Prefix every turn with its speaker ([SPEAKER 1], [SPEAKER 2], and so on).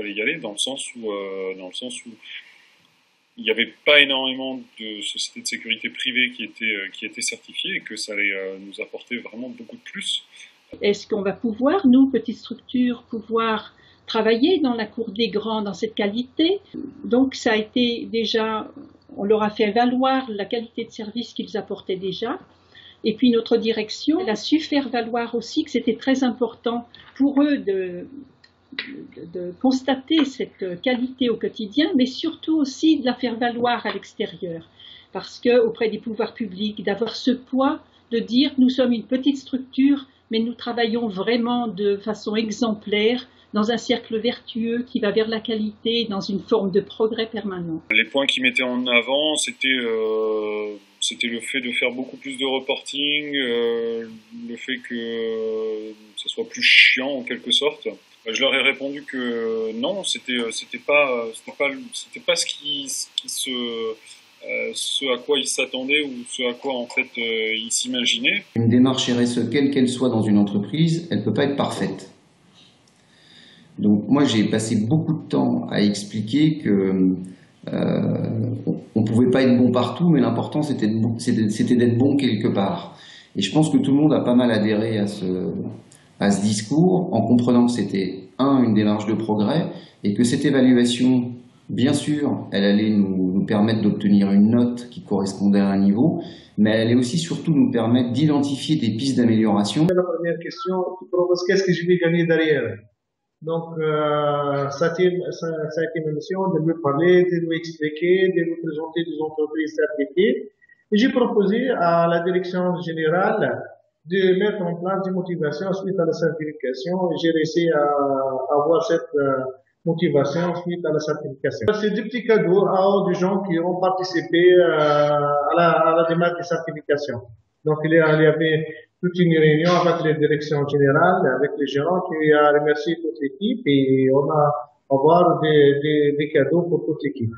[SPEAKER 1] fallait y aller, dans le sens où il n'y avait pas énormément de sociétés de sécurité privées qui étaient certifiées et que ça allait nous apporter vraiment beaucoup de plus.
[SPEAKER 2] Est-ce qu'on va pouvoir, nous, petites structures, pouvoir travailler dans la cour des grands dans cette qualité? Donc ça a été déjà, on leur a fait valoir la qualité de service qu'ils apportaient déjà. Et puis notre direction, elle a su faire valoir aussi que c'était très important pour eux de constater cette qualité au quotidien, mais surtout aussi de la faire valoir à l'extérieur. Parce qu'auprès des pouvoirs publics, d'avoir ce poids de dire nous sommes une petite structure, mais nous travaillons vraiment de façon exemplaire dans un cercle vertueux qui va vers la qualité, dans une forme de progrès permanent.
[SPEAKER 1] Les points qu'ils mettaient en avant, c'était le fait de faire beaucoup plus de reporting, le fait que ça soit plus chiant en quelque sorte. Je leur ai répondu que non, c'était pas ce à quoi ils s'attendaient ou ce à quoi en fait ils s'imaginaient.
[SPEAKER 3] Une démarche RSE, quelle qu'elle soit dans une entreprise, elle ne peut pas être parfaite. Donc moi j'ai passé beaucoup de temps à expliquer que on ne pouvait pas être bon partout, mais l'important c'était d'être bon quelque part. Et je pense que tout le monde a pas mal adhéré à ce discours, en comprenant que c'était une démarche de progrès, et que cette évaluation, bien sûr, elle allait nous permettre d'obtenir une note qui correspondait à un niveau, mais elle allait aussi surtout nous permettre d'identifier des pistes d'amélioration.
[SPEAKER 4] La première question, tu proposes qu'est-ce que je vais gagner derrière? Donc, ça a été ma mission de lui parler, de lui expliquer, de lui présenter des entreprises certifiées. Et j'ai proposé à la direction générale de mettre en place des motivations suite à la certification, et j'ai réussi à avoir cette motivation suite à la certification. C'est des petits cadeaux aux gens qui ont participé à la démarche de certification. Donc il y avait toute une réunion avec les directions générales, avec les gérants, qui a remercié toute l'équipe, et on a avoir des cadeaux pour toute l'équipe.